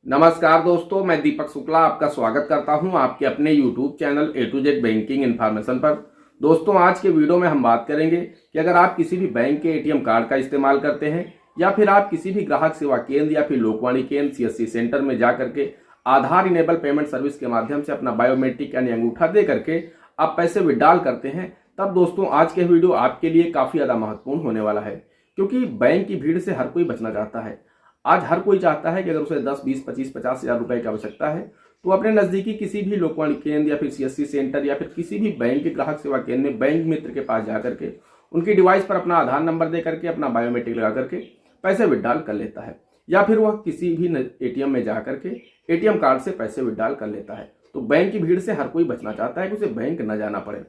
नमस्कार दोस्तों, मैं दीपक शुक्ला आपका स्वागत करता हूं आपके अपने YouTube channel A to Z banking information पर। दोस्तों, आज के वीडियो में हम बात करेंगे कि अगर आप किसी भी बैंक के एटीएम कार्ड का इस्तेमाल करते हैं या फिर आप किसी भी ग्राहक सेवा केंद्र या फिर लोकवाणी केंद्र CSC सेंटर में जा करके आधार इनेबल पेमेंट सर्विस के माध्यम से अपना बायोमेट्रिक यानी अंगूठा दे करके आप पैसे विड्रॉल करते हैं, तब दोस्तों आज के वीडियो आपके लिए काफ़ी ज़्यादा महत्वपूर्ण होने वाला है। क्योंकि बैंक की भीड़ से हर कोई बचना चाहता है। आज हर कोई चाहता है कि अगर उसे 10, 20, 25, 50 हज़ार रुपए की आवश्यकता है तो अपने नज़दीकी किसी भी लोकवाणी केंद्र या फिर CSC सेंटर या फिर किसी भी बैंक के ग्राहक सेवा केंद्र में बैंक मित्र के पास जा करके उनकी डिवाइस पर अपना आधार नंबर दे करके अपना बायोमेट्रिक लगा करके पैसे विड्रॉल कर लेता है, या फिर वह किसी भी ATM में जा करके ATM कार्ड से पैसे विड्रॉल कर लेता है। तो बैंक की भीड़ से हर कोई बचना चाहता है कि उसे बैंक न जाना पड़े।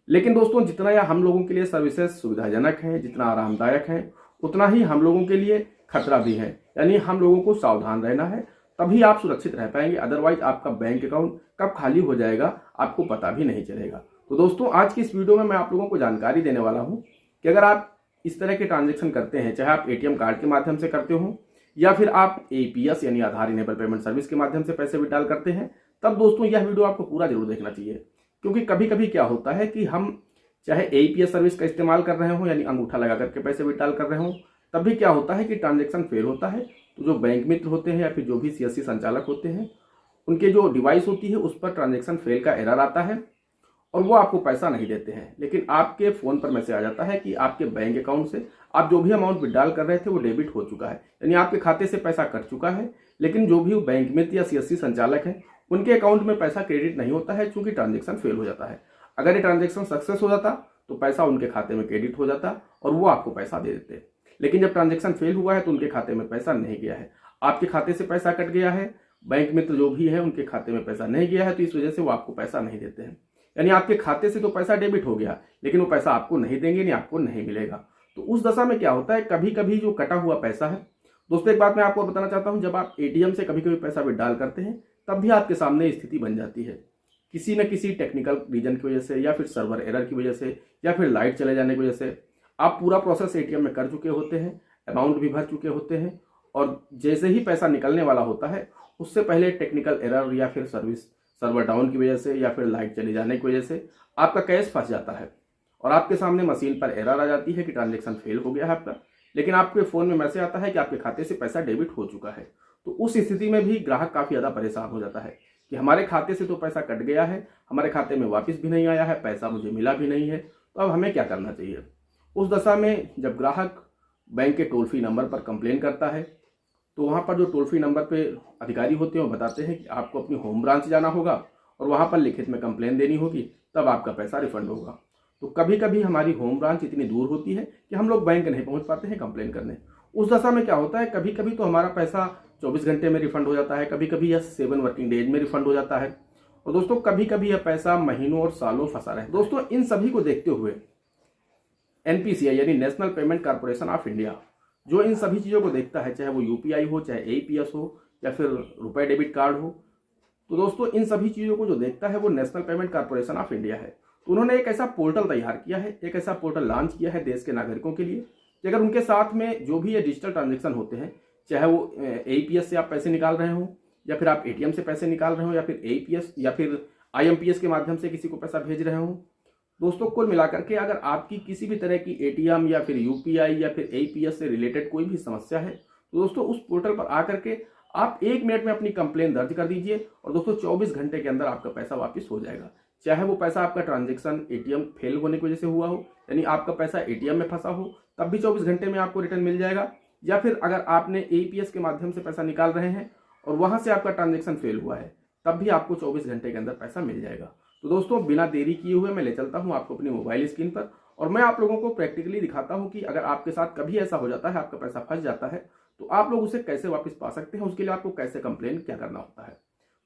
लेकिन दोस्तों, जितना यह हम लोगों के लिए सर्विसेज सुविधाजनक हैं, जितना आरामदायक है, उतना ही हम लोगों के लिए खतरा भी है। यानी हम लोगों को सावधान रहना है, तभी आप सुरक्षित रह पाएंगे। अदरवाइज आपका बैंक अकाउंट कब खाली हो जाएगा आपको पता भी नहीं चलेगा। तो दोस्तों, आज की इस वीडियो में मैं आप लोगों को जानकारी देने वाला हूं कि अगर आप इस तरह के ट्रांजेक्शन करते हैं, चाहे आप ATM कार्ड के माध्यम से करते हो या फिर आप APS यानी आधार इनेबल पेमेंट सर्विस के माध्यम से पैसे विड्रॉल करते हैं, तब दोस्तों यह वीडियो आपको पूरा जरूर देखना चाहिए। क्योंकि कभी कभी क्या होता है कि हम चाहे APS सर्विस का इस्तेमाल कर रहे हो यानी अंगूठा लगा करके पैसे विड्रॉल कर रहे हो, तब भी क्या होता है कि ट्रांजैक्शन फेल होता है। तो जो बैंक मित्र होते हैं या फिर जो भी CSC संचालक होते हैं, उनके जो डिवाइस होती है उस पर ट्रांजैक्शन फेल का एरर आता है और वो आपको पैसा नहीं देते हैं। लेकिन आपके फ़ोन पर मैसेज आ जाता है कि आपके बैंक अकाउंट से आप जो भी अमाउंट विड्रॉल कर रहे थे वो डेबिट हो चुका है, यानी आपके खाते से पैसा कट चुका है। लेकिन जो भी बैंक मित्र या CSC संचालक हैं, उनके अकाउंट में पैसा क्रेडिट नहीं होता है, चूंकि ट्रांजेक्शन फेल हो जाता है। अगर ये ट्रांजेक्शन सक्सेस हो जाता तो पैसा उनके खाते में क्रेडिट हो जाता और वो आपको पैसा दे देते। लेकिन जब ट्रांजैक्शन फेल हुआ है तो उनके खाते में पैसा नहीं गया है, आपके खाते से पैसा कट गया है, बैंक मित्र जो भी है उनके खाते में पैसा नहीं गया है, तो इस वजह से वो आपको पैसा नहीं देते हैं। यानी आपके खाते से तो पैसा डेबिट हो गया, लेकिन वो पैसा आपको नहीं देंगे, यानी आपको नहीं मिलेगा। तो उस दशा में क्या होता है, कभी कभी जो कटा हुआ पैसा है, दोस्तों एक बात मैं आपको बताना चाहता हूँ, जब आप ATM से कभी कभी पैसा विड्रॉल करते हैं तब भी आपके सामने स्थिति बन जाती है। किसी न किसी टेक्निकल रीजन की वजह से या फिर सर्वर एरर की वजह से या फिर लाइट चले जाने की वजह से आप पूरा प्रोसेस ATM में कर चुके होते हैं, अमाउंट भी भर चुके होते हैं, और जैसे ही पैसा निकलने वाला होता है उससे पहले टेक्निकल एरर या फिर सर्वर डाउन की वजह से या फिर लाइट चले जाने की वजह से आपका कैश फंस जाता है और आपके सामने मशीन पर एरर आ जाती है कि ट्रांजैक्शन फेल हो गया है आपका। लेकिन आपके फ़ोन में मैसेज आता है कि आपके खाते से पैसा डेबिट हो चुका है। तो उस स्थिति में भी ग्राहक काफ़ी ज़्यादा परेशान हो जाता है कि हमारे खाते से तो पैसा कट गया है, हमारे खाते में वापस भी नहीं आया है, पैसा मुझे मिला भी नहीं है, तो अब हमें क्या करना चाहिए। उस दशा में जब ग्राहक बैंक के टोल फ्री नंबर पर कंप्लेन करता है, तो वहाँ पर जो टोल फ्री नंबर पे अधिकारी होते हैं वो बताते हैं कि आपको अपनी होम ब्रांच जाना होगा और वहाँ पर लिखित में कंप्लेन देनी होगी, तब आपका पैसा रिफंड होगा। तो कभी कभी हमारी होम ब्रांच इतनी दूर होती है कि हम लोग बैंक नहीं पहुँच पाते हैं कंप्लेन करने। उस दशा में क्या होता है, कभी कभी तो हमारा पैसा 24 घंटे में रिफंड हो जाता है, कभी कभी यह 7 वर्किंग डेज में रिफंड हो जाता है, और दोस्तों कभी कभी यह पैसा महीनों और सालों फंसा रहे। दोस्तों, इन सभी को देखते हुए NPCI यानी national payment corporation of India, जो इन सभी चीज़ों को देखता है, चाहे वो UPI हो, चाहे APS हो या फिर रुपए डेबिट कार्ड हो, तो दोस्तों इन सभी चीज़ों को जो देखता है वो national payment corporation of India है। तो उन्होंने एक ऐसा पोर्टल तैयार किया है, एक ऐसा पोर्टल लॉन्च किया है देश के नागरिकों के लिए कि अगर उनके साथ में जो भी ये डिजिटल ट्रांजेक्शन होते हैं, चाहे वो APS से आप पैसे निकाल रहे हो या फिर आप ATM से पैसे निकाल रहे हो या फिर APS या फिर IMPS के माध्यम से किसी को पैसा भेज रहे हो, दोस्तों कुल मिलाकर के अगर आपकी किसी भी तरह की ATM या फिर UPI या फिर APS से रिलेटेड कोई भी समस्या है, तो दोस्तों उस पोर्टल पर आकर के आप 1 मिनट में अपनी कंप्लेन दर्ज कर दीजिए और दोस्तों 24 घंटे के अंदर आपका पैसा वापस हो जाएगा। चाहे वो पैसा आपका ट्रांजेक्शन ATM फेल होने की वजह से हुआ हो, यानी आपका पैसा ATM में फंसा हो, तब भी 24 घंटे में आपको रिटर्न मिल जाएगा, या फिर अगर आपने APS के माध्यम से पैसा निकाल रहे हैं और वहाँ से आपका ट्रांजेक्शन फेल हुआ है, तब भी आपको 24 घंटे के अंदर पैसा मिल जाएगा। तो दोस्तों बिना देरी किए हुए मैं ले चलता हूं आपको अपनी मोबाइल स्क्रीन पर और मैं आप लोगों को प्रैक्टिकली दिखाता हूं कि अगर आपके साथ कभी ऐसा हो जाता है, आपका पैसा फंस जाता है, तो आप लोग उसे कैसे वापस पा सकते हैं, उसके लिए आपको कैसे कंप्लेन क्या करना होता है।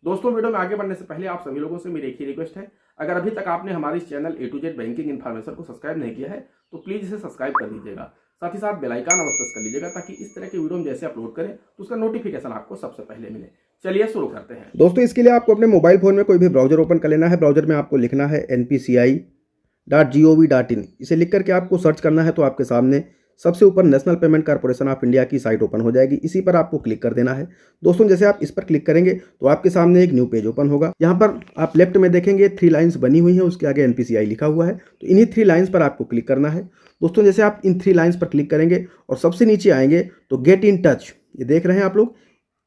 दोस्तों, वीडियो में आगे बढ़ने से पहले आप सभी लोगों से मेरी एक ही रिक्वेस्ट है, अगर अभी तक आपने हमारे इस channel A to Z banking information को सब्सक्राइब नहीं किया है तो प्लीज इसे सब्सक्राइब कर दीजिएगा, साथ ही साथ बेल आइकन अवश्य प्रेस कर लीजिएगा ताकि इस तरह के वीडियो हम जैसे अपलोड करें तो उसका नोटिफिकेशन आपको सबसे पहले मिले। चलिए शुरू करते हैं। दोस्तों, इसके लिए आपको अपने मोबाइल फ़ोन में कोई भी ब्राउज़र ओपन कर लेना है। ब्राउज़र में आपको लिखना है npci.gov.in। इसे लिख करके आपको सर्च करना है तो आपके सामने सबसे ऊपर national payment corporation of India की साइट ओपन हो जाएगी। इसी पर आपको क्लिक कर देना है। दोस्तों जैसे आप इस पर क्लिक करेंगे तो आपके सामने एक न्यू पेज ओपन होगा। यहाँ पर आप लेफ्ट में देखेंगे 3 लाइन्स बनी हुई हैं, उसके आगे NPCI लिखा हुआ है। तो इन्हीं 3 लाइन्स पर आपको क्लिक करना है। दोस्तों जैसे आप इन 3 लाइन्स पर क्लिक करेंगे और सबसे नीचे आएंगे तो गेट इन टच, ये देख रहे हैं आप लोग,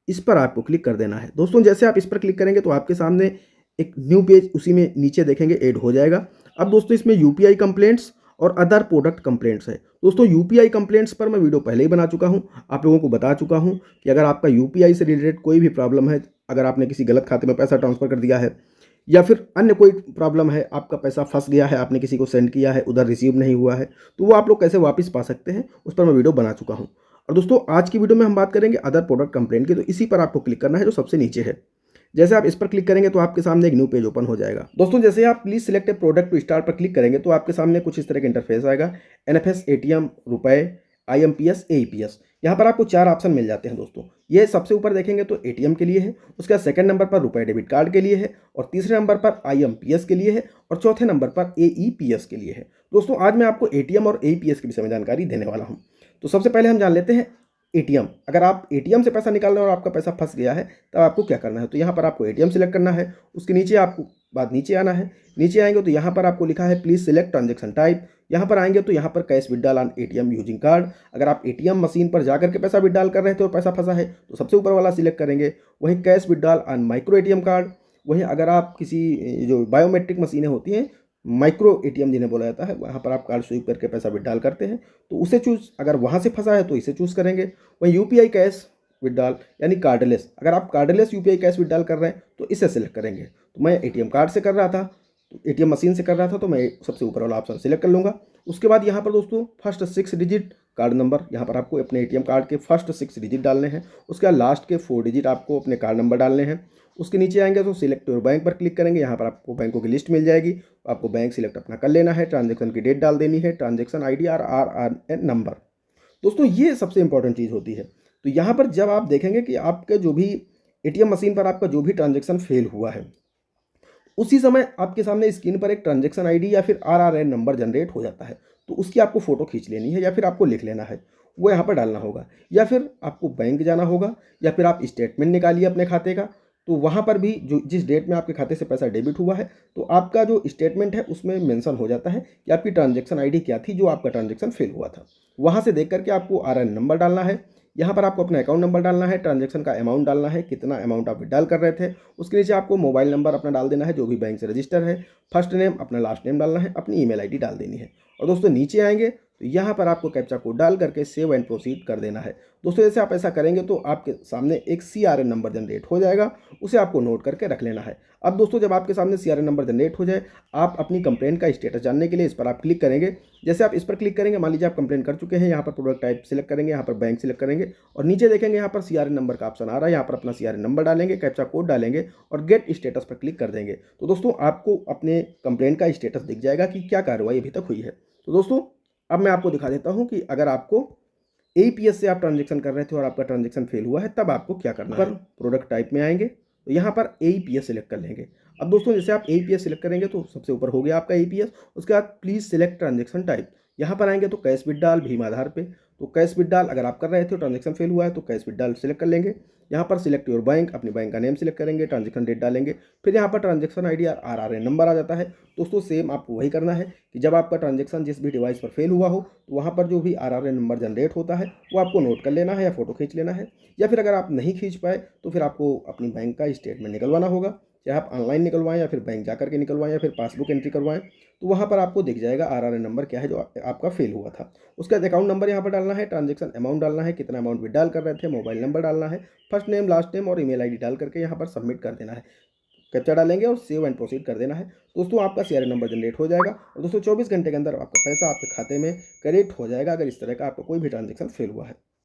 इस पर आपको क्लिक कर देना है। दोस्तों जैसे आप इस पर क्लिक करेंगे तो आपके सामने एक न्यू पेज उसी में नीचे देखेंगे ऐड हो जाएगा। अब दोस्तों इसमें UPI कंप्लेंट्स और अदर प्रोडक्ट कंप्लेंट्स है। दोस्तों UPI कंप्लेंट्स पर मैं वीडियो पहले ही बना चुका हूं, आप लोगों को बता चुका हूं कि अगर आपका UPI से रिलेटेड कोई भी प्रॉब्लम है, अगर आपने किसी गलत खाते में पैसा ट्रांसफ़र कर दिया है या फिर अन्य कोई प्रॉब्लम है, आपका पैसा फंस गया है, आपने किसी को सेंड किया है, उधर रिसीव नहीं हुआ है, तो वो आप लोग कैसे वापस पा सकते हैं उस पर मैं वीडियो बना चुका हूँ। और दोस्तों आज की वीडियो में हम बात करेंगे अदर प्रोडक्ट कंप्लेंट की, तो इसी पर आपको क्लिक करना है जो सबसे नीचे है। जैसे आप इस पर क्लिक करेंगे तो आपके सामने एक न्यू पेज ओपन हो जाएगा। दोस्तों जैसे आप please select a product to start पर क्लिक करेंगे तो आपके सामने कुछ इस तरह का इंटरफेस आएगा। NFS, ATM, रुपए, IMPS, AEPS। यहाँ पर आपको 4 ऑप्शन मिल जाते हैं। दोस्तों ये सबसे ऊपर देखेंगे तो ATM के लिए है, उसके बाद सेकंड नंबर पर रुपए डेबिट कार्ड के लिए है, और तीसरे नंबर पर IMPS के लिए है, और चौथे नंबर पर AEPS के लिए है। दोस्तों आज मैं आपको ATM और AEPS के विषय में जानकारी देने वाला हूँ। तो सबसे पहले हम जान लेते हैं ATM। अगर आप ATM से पैसा निकाल रहे हो और आपका पैसा फंस गया है तब आपको क्या करना है। तो यहाँ पर आपको ATM सिलेक्ट करना है, उसके नीचे आपको नीचे आना है। नीचे आएंगे तो यहाँ पर आपको लिखा है प्लीज सिलेक्ट ट्रांजेक्शन टाइप। यहाँ पर आएंगे तो यहाँ पर cash withdrawal on ATM using card. अगर आप ATM मशीन पर जाकर के पैसा विड्रॉल कर रहे थे और पैसा फंसा है तो सबसे ऊपर वाला सिलेक्ट करेंगे। वहीं cash withdrawal on micro ATM card. वहीं अगर आप किसी जो बायोमेट्रिक मशीनें होती हैं, माइक्रो ATM जिन्हें बोला जाता है, वहाँ पर आप कार्ड स्वीप करके पैसा विड्रॉल करते हैं तो उसे चूज़, अगर वहाँ से फंसा है तो इसे चूज़ करेंगे। वहीं UPI कैश विड्रॉल यानी कार्डलेस, अगर आप कार्डलेस UPI कैश विड्रॉल कर रहे हैं तो इसे सिलेक्ट करेंगे। तो मैं ATM कार्ड से कर रहा था, तो ATM मशीन से कर रहा था, तो मैं सबसे ऊपर वाला ऑप्शन सिलेक्ट कर लूँगा। उसके बाद यहाँ पर दोस्तों फर्स्ट 6 डिजिट कार्ड नंबर, यहाँ पर आपको अपने ATM कार्ड के फर्स्ट 6 डिजिट डालने हैं। उसके बाद लास्ट के 4 डिजिट आपको अपने कार्ड नंबर डालने हैं। उसके नीचे आएंगे तो सिलेक्ट योर बैंक पर क्लिक करेंगे। यहाँ पर आपको बैंकों की लिस्ट मिल जाएगी, आपको बैंक सिलेक्ट अपना कर लेना है। ट्रांजैक्शन की डेट डाल देनी है, ट्रांजैक्शन ID और RRN नंबर। दोस्तों ये सबसे इंपॉर्टेंट चीज़ होती है। तो यहाँ पर जब आप देखेंगे कि आपके जो भी ATM मशीन पर आपका जो भी ट्रांजैक्शन फेल हुआ है, उसी समय आपके सामने स्क्रीन पर एक ट्रांजैक्शन ID या फिर RRN नंबर जनरेट हो जाता है। तो उसकी आपको फोटो खींच लेनी है या फिर आपको लिख लेना है, वो यहाँ पर डालना होगा, या फिर आपको बैंक जाना होगा, या फिर आप स्टेटमेंट निकालिए अपने खाते का। तो वहाँ पर भी जो जिस डेट में आपके खाते से पैसा डेबिट हुआ है तो आपका जो स्टेटमेंट है उसमें मेंशन हो जाता है कि आपकी ट्रांजैक्शन ID क्या थी जो आपका ट्रांजैक्शन फेल हुआ था। वहाँ से देख करके आपको RN नंबर डालना है। यहाँ पर आपको अपना अकाउंट नंबर डालना है, ट्रांजैक्शन का अमाउंट डालना है, कितना अमाउंट आप विड्रॉल कर रहे थे। उसके नीचे आपको मोबाइल नंबर अपना डाल देना है जो भी बैंक से रजिस्टर है, फर्स्ट नेम, अपना लास्ट नेम डालना है, अपनी ईमेल ID डाल देनी है। और दोस्तों नीचे आएंगे तो यहाँ पर आपको कैप्चा कोड डाल करके सेव एंड प्रोसीड कर देना है। दोस्तों जैसे आप ऐसा करेंगे तो आपके सामने एक CRN नंबर जनरेट हो जाएगा, उसे आपको नोट करके रख लेना है। अब दोस्तों जब आपके सामने CRN नंबर जनरेट हो जाए, आप अपनी कंप्लेंट का स्टेटस जानने के लिए इस पर आप क्लिक करेंगे। जैसे आप इस पर क्लिक करेंगे, मान लीजिए आप कंप्लेंट कर चुके हैं, यहाँ पर प्रोडक्ट टाइप सिलेक्ट करेंगे, यहाँ पर बैंक सिलेक्ट करेंगे और नीचे देखेंगे यहाँ पर CRN नंबर का ऑप्शन आ रहा है। यहाँ पर अपना CRN नंबर डालेंगे, कैप्चा कोड डालेंगे और गेट स्टेटस पर क्लिक कर देंगे। तो दोस्तों आपको अपने कंप्लेंट का स्टेटस दिख जाएगा कि क्या कार्रवाई अभी तक हुई है। तो दोस्तों अब मैं आपको दिखा देता हूं कि अगर आपको AEPS से आप ट्रांजैक्शन कर रहे थे और आपका ट्रांजैक्शन फेल हुआ है तब आपको क्या करना है। पर प्रोडक्ट टाइप में आएंगे तो यहाँ पर AEPS सिलेक्ट कर लेंगे। अब दोस्तों जैसे आप AEPS सिलेक्ट करेंगे तो सबसे ऊपर हो गया आपका AEPS। उसके बाद प्लीज सिलेक्ट ट्रांजैक्शन टाइप, यहाँ पर आएंगे तो कैश विड्रॉल, भीम आधार पे। तो कैश विड्रॉल अगर आप कर रहे थे ट्रांजैक्शन फेल हुआ है तो कैश विड्रॉल सिलेक्ट कर लेंगे। यहाँ पर सिलेक्ट योर बैंक, अपने बैंक का नेम सिलेक्ट करेंगे, ट्रांजैक्शन डेट डालेंगे, फिर यहाँ पर ट्रांजैक्शन ID और RRN नंबर आ जाता है। दोस्तों सेम आपको वही करना है कि जब आपका ट्रांजैक्शन जिस भी डिवाइस पर फेल हुआ हो तो वहाँ पर जो भी RRN नंबर जनरेट होता है वो आपको नोट कर लेना है या फोटो खींच लेना है, या फिर अगर आप नहीं खींच पाए तो फिर आपको अपनी बैंक का स्टेटमेंट निकलवाना होगा। चाहे आप ऑनलाइन निकलवाएं या फिर बैंक जाकर के निकलवाएं या फिर पासबुक एंट्री करवाएं, तो वहाँ पर आपको दिख जाएगा RRN नंबर क्या है जो आपका फेल हुआ था। उसके बाद अकाउंट नंबर यहाँ पर डालना है, ट्रांजैक्शन अमाउंट डालना है, कितना अमाउंट विड्रॉल कर रहे थे, मोबाइल नंबर डालना है, फर्स्ट नेम, लास्ट नेम और ईमेल ID डाल करके यहाँ पर सबमिट कर देना है। कैप्चा डालेंगे और सेव एंड प्रोसीड कर देना है। दोस्तों आपका CRN नंबर जनरेट हो जाएगा और दोस्तों 24 घंटे के अंदर आपका पैसा आपके खाते में क्रेडिट हो जाएगा अगर इस तरह का आपका कोई भी ट्रांजैक्शन फेल हुआ है।